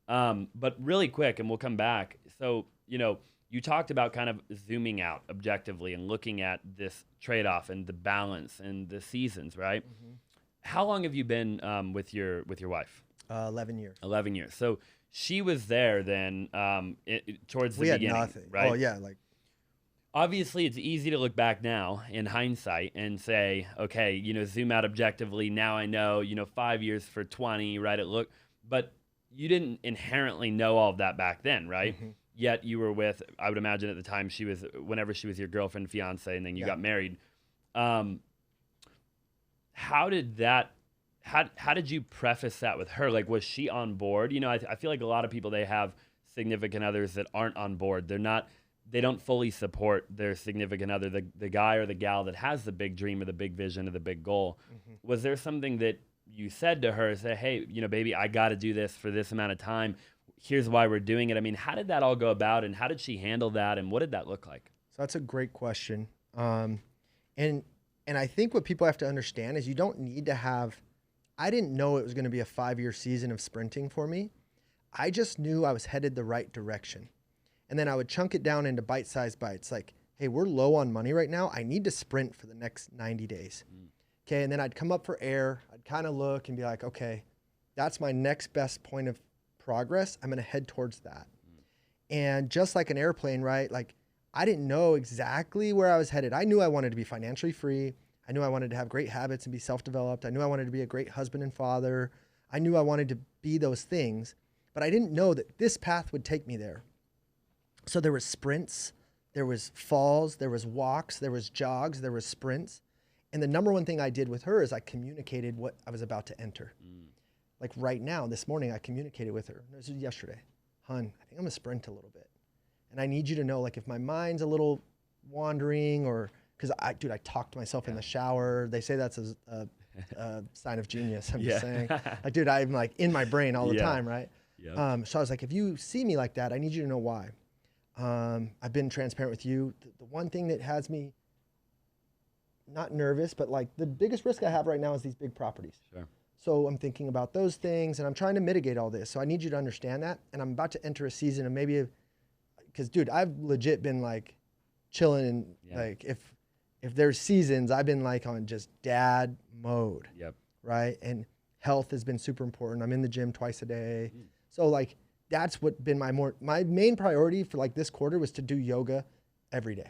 But really quick, and we'll come back. So, you talked about kind of zooming out objectively and looking at this trade-off and the balance and the seasons, right? How long have you been with your wife? 11 years. 11 years. So she was there then towards the We had beginning, nothing. right? Oh, yeah. Like, Obviously, it's easy to look back now in hindsight and say, okay, zoom out objectively. Now I know, 5 years for 20, right? But you didn't inherently know all of that back then, right? Yet you were with, I would imagine at the time whenever she was your girlfriend, fiance, and then you got married. How did you preface that with her? Like, was she on board? I feel like a lot of people, they have significant others that aren't on board. They don't fully support their significant other, the guy or the gal that has the big dream or the big vision or the big goal. Was there something that you said to her, say, hey, baby, I got to do this for this amount of time. Here's why we're doing it. I mean, how did that all go about, and how did she handle that, and what did that look like? So that's a great question. And I think what people have to understand is you don't need to have, I didn't know it was going to be a 5-year season of sprinting for me. I just knew I was headed the right direction. And then I would chunk it down into bite-sized bites. Like, hey, we're low on money right now. I need to sprint for the next 90 days. Okay, and then I'd come up for air. I'd kind of look and be like, okay, that's my next best point of progress. I'm going to head towards that. And just like an airplane, right? Like, I didn't know exactly where I was headed. I knew I wanted to be financially free. I knew I wanted to have great habits and be self-developed. I knew I wanted to be a great husband and father. I knew I wanted to be those things, but I didn't know that this path would take me there. So there was sprints, there was falls, there was walks, there was jogs, there was sprints. And the number one thing I did with her is I communicated what I was about to enter. Like right now, this morning, I communicated with her. This was yesterday. Hun, I think I'm gonna sprint a little bit. And I need you to know, like, if my mind's a little wandering, or, because I talk to myself in the shower. They say that's a sign of genius. I'm just saying. Like, dude, I'm like in my brain all the time, right? So I was like, if you see me like that, I need you to know why. I've been transparent with you. The one thing that has me not nervous, but like the biggest risk I have right now is these big properties. So I'm thinking about those things, and I'm trying to mitigate all this. So I need you to understand that. And I'm about to enter a season of maybe, because dude, I've legit been like chilling, and like if there's seasons, I've been like on just dad mode. Right. And health has been super important. I'm in the gym twice a day. So like, that's what been my main priority for like this quarter was to do yoga every day.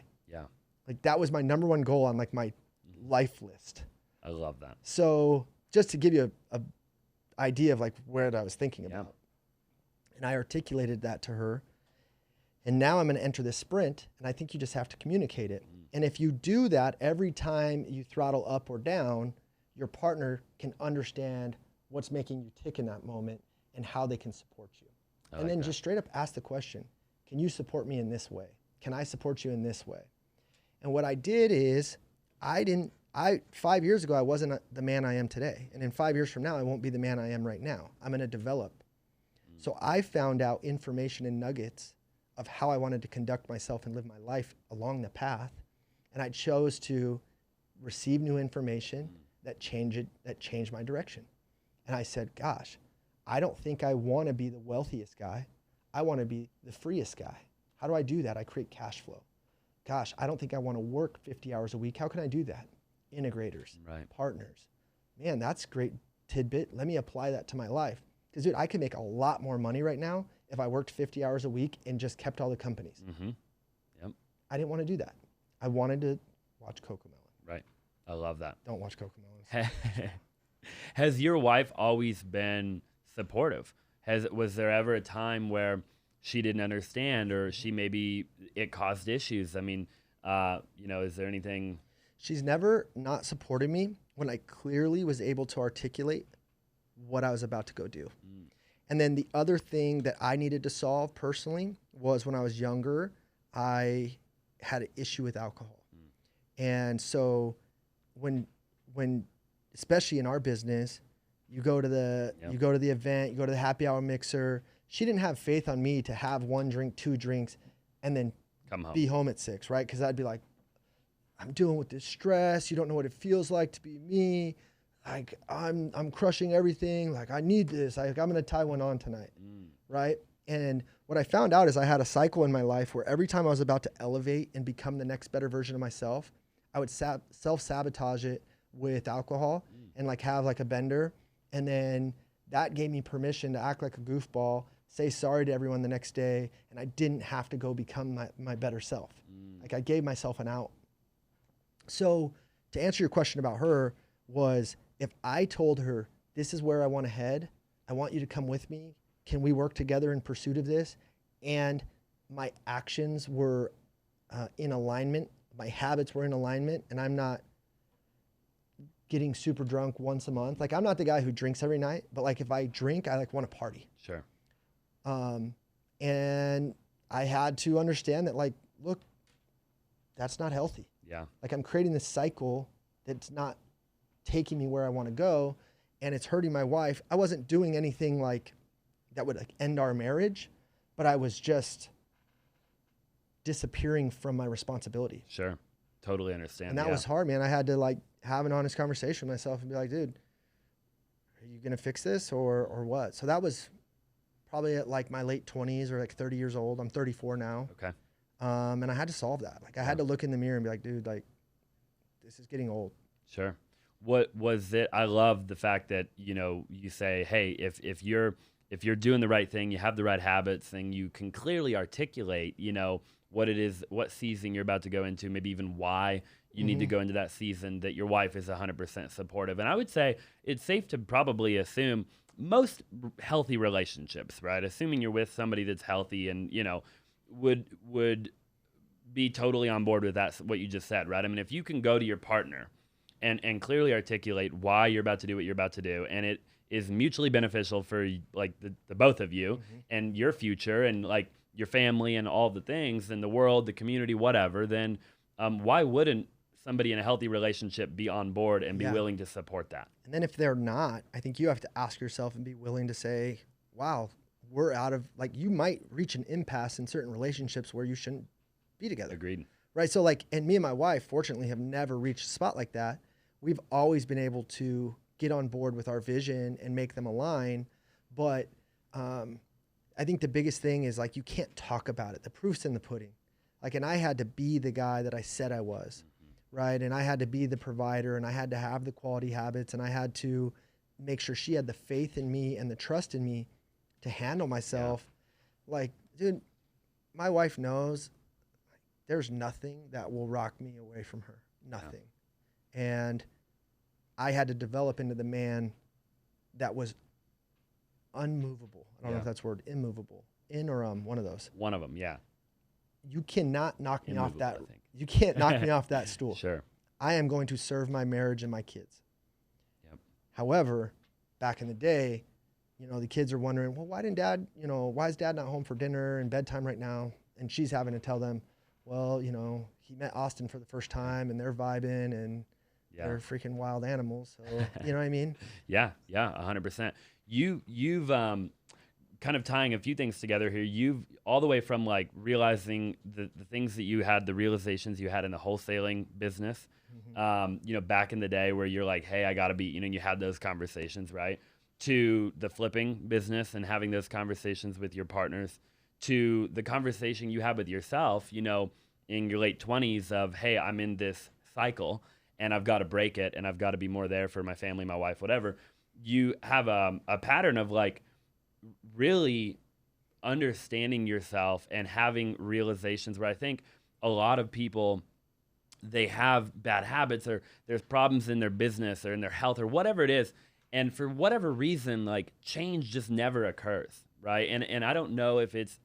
Like that was my number one goal on like my life list. I love that. So just to give you a idea of like where I was thinking about. And I articulated that to her. And now I'm going to enter this sprint, and I think you just have to communicate it. And if you do that every time you throttle up or down, your partner can understand what's making you tick in that moment and how they can support you. And then just straight up ask the question, can you support me in this way? Can I support you in this way? And what I did is 5 years ago, I wasn't the man I am today. And in 5 years from now, I won't be the man I am right now. I'm going to develop. So I found out information and nuggets of how I wanted to conduct myself and live my life along the path. And I chose to receive new information that changed my direction. And I said, gosh, I don't think I want to be the wealthiest guy. I want to be the freest guy. How do I do that? I create cash flow. Gosh, I don't think I want to work 50 hours a week. How can I do that? Integrators, partners. Man, that's a great tidbit. Let me apply that to my life. Because dude, I could make a lot more money right now if I worked 50 hours a week and just kept all the companies. I didn't want to do that. I wanted to watch CoComelon. I love that. Don't watch CoComelon. Has your wife always been supportive? Was there ever a time where she didn't understand, or it caused issues? I mean, is there anything? She's never not supported me when I clearly was able to articulate what I was about to go do. And then the other thing that I needed to solve personally was when I was younger, I had an issue with alcohol. And so when especially in our business, you go to the event, you go to the happy hour mixer. She didn't have faith on me to have 1 drink, 2 drinks, and then be home at 6, right? Because I'd be like, I'm dealing with this stress. You don't know what it feels like to be me. Like I'm crushing everything. Like I need this. Like I'm gonna tie one on tonight. right? And what I found out is I had a cycle in my life where every time I was about to elevate and become the next better version of myself, I would self-sabotage it with alcohol and like have like a bender. And then that gave me permission to act like a goofball, say sorry to everyone the next day, and I didn't have to go become my better self. Like I gave myself an out. So to answer your question about her was, if I told her, this is where I want to head, I want you to come with me, can we work together in pursuit of this? And my actions were in alignment, my habits were in alignment, and I'm not getting super drunk once a month. Like I'm not the guy who drinks every night, but like if I drink, I like want to party. Sure. And I had to understand that, like, look, that's not healthy. Yeah. Like I'm creating this cycle that's not taking me where I want to go, and it's hurting my wife. I wasn't doing anything like that would like end our marriage, but I was just disappearing from my responsibility. Sure. Totally understand. And that was hard, man. I had to like have an honest conversation with myself and be like, dude, are you going to fix this or what? So that was probably at like my late 20s or like 30 years old. I'm 34 now. Okay. And I had to solve that. Like I had to look in the mirror and be like, dude, like this is getting old. Sure. What was it? I love the fact that, you know, you say, hey, if you're doing the right thing, you have the right habits, and you can clearly articulate, you know, what it is, what season you're about to go into, maybe even why you need to go into that season, that your wife is 100% supportive. And I would say it's safe to probably assume most healthy relationships, right? Assuming you're with somebody that's healthy and, you know, would be totally on board with that, what you just said, right? I mean, if you can go to your partner and clearly articulate why you're about to do what you're about to do, and it is mutually beneficial for like the both of you and your future and like your family and all the things and the world, the community, whatever, then why wouldn't somebody in a healthy relationship be on board and be willing to support that? And then if they're not, I think you have to ask yourself and be willing to say, wow, we're out of, like, you might reach an impasse in certain relationships where you shouldn't be together. Agreed. Right. So like, and me and my wife, fortunately, have never reached a spot like that. We've always been able to get on board with our vision and make them align. But I think the biggest thing is like, you can't talk about it. The proof's in the pudding. Like, and I had to be the guy that I said I was, right? And I had to be the provider, and I had to have the quality habits, and I had to make sure she had the faith in me and the trust in me to handle myself. Like, dude, my wife knows there's nothing that will rock me away from her. Nothing. And I had to develop into the man that was unmovable. I don't know if that's the word, immovable. In or one of those. One of them, yeah. You cannot knock me off that. I think. You can't knock me off that stool. Sure. I am going to serve my marriage and my kids. Yep. However, back in the day, you know, the kids are wondering, well, why is dad not home for dinner and bedtime right now? And she's having to tell them, well, you know, he met Austin for the first time and they're vibing and they're freaking wild animals. So, you know what I mean? Yeah, 100%. You've kind of tying a few things together here. You've all the way from like realizing the things that you had, the realizations you had in the wholesaling business, you know, back in the day where you're like, hey, I got to be, you know, you had those conversations, right? To the flipping business and having those conversations with your partners, to the conversation you have with yourself, you know, in your late 20s of, hey, I'm in this cycle and I've got to break it and I've got to be more there for my family, my wife, whatever. You have a pattern of like really understanding yourself and having realizations where I think a lot of people, they have bad habits or there's problems in their business or in their health or whatever it is. And for whatever reason, like change just never occurs, right? And I don't know if it's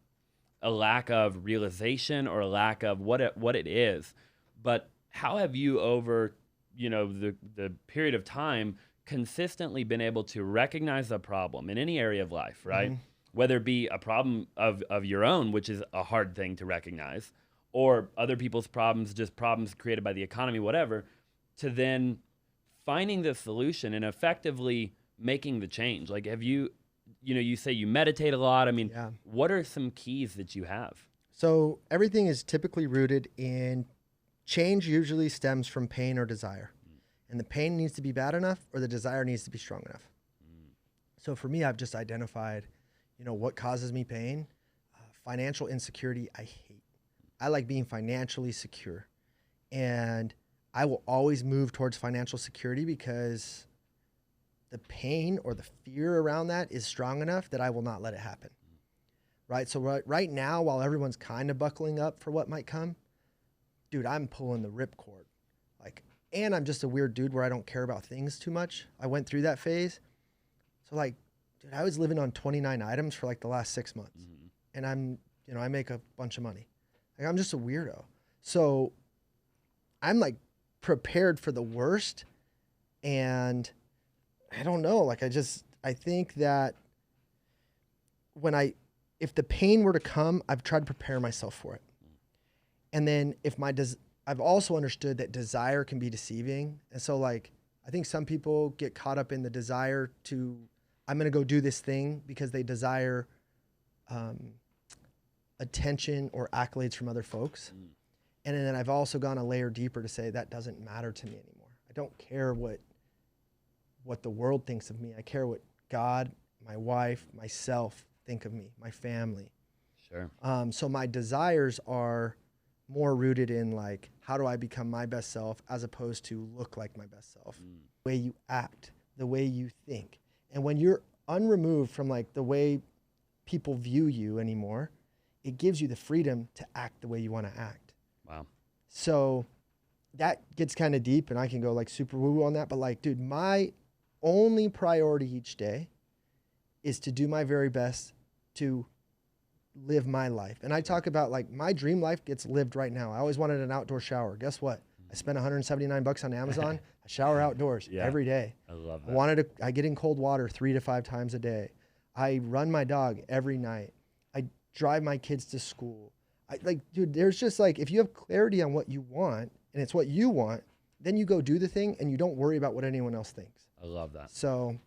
a lack of realization or a lack of what it is, but how have you over, you know, the period of time consistently been able to recognize a problem in any area of life, right? Whether it be a problem of your own, which is a hard thing to recognize, or other people's problems, just problems created by the economy, whatever, to then finding the solution and effectively making the change. Like, have you know, you say you meditate a lot. I mean, what are some keys that you have? So everything is typically rooted in change. Usually stems from pain or desire. And the pain needs to be bad enough or the desire needs to be strong enough. So for me, I've just identified, You know, what causes me pain? Financial insecurity, I hate. I like being financially secure. And I will always move towards financial security because the pain or the fear around that is strong enough that I will not let it happen. Right? So right now, while everyone's kind of buckling up for what might come, dude, I'm pulling the ripcord. Like, and I'm just a weird dude where I don't care about things too much. I went through that phase. So like, dude, I was living on 29 items for like the last 6 months. Mm-hmm. And I'm, you know, I make a bunch of money. Like, I'm just a weirdo. So I'm like prepared for the worst. And I don't know, like I think that if the pain were to come, I've tried to prepare myself for it. And then I've also understood that desire can be deceiving. And so like, I think some people get caught up in the desire to, I'm going to go do this thing because they desire attention or accolades from other folks. And then I've also gone a layer deeper to say that doesn't matter to me anymore. I don't care what the world thinks of me. I care what God, my wife, myself think of me, my family. Sure. So my desires are more rooted in like, how do I become my best self as opposed to look like my best self? The way you act, the way you think. And when you're unremoved from like the way people view you anymore, it gives you the freedom to act the way you want to act. Wow. So that gets kind of deep and I can go like super woo on that. But like, dude, my only priority each day is to do my very best to live my life. And I talk about like my dream life gets lived right now. I always wanted an outdoor shower. Guess what? I spent $179 on Amazon. I shower outdoors every day. I love that. I get in cold water 3 to 5 times a day. I run my dog every night. I drive my kids to school. Dude, there's just like, if you have clarity on what you want and it's what you want, then you go do the thing and you don't worry about what anyone else thinks. I love that. So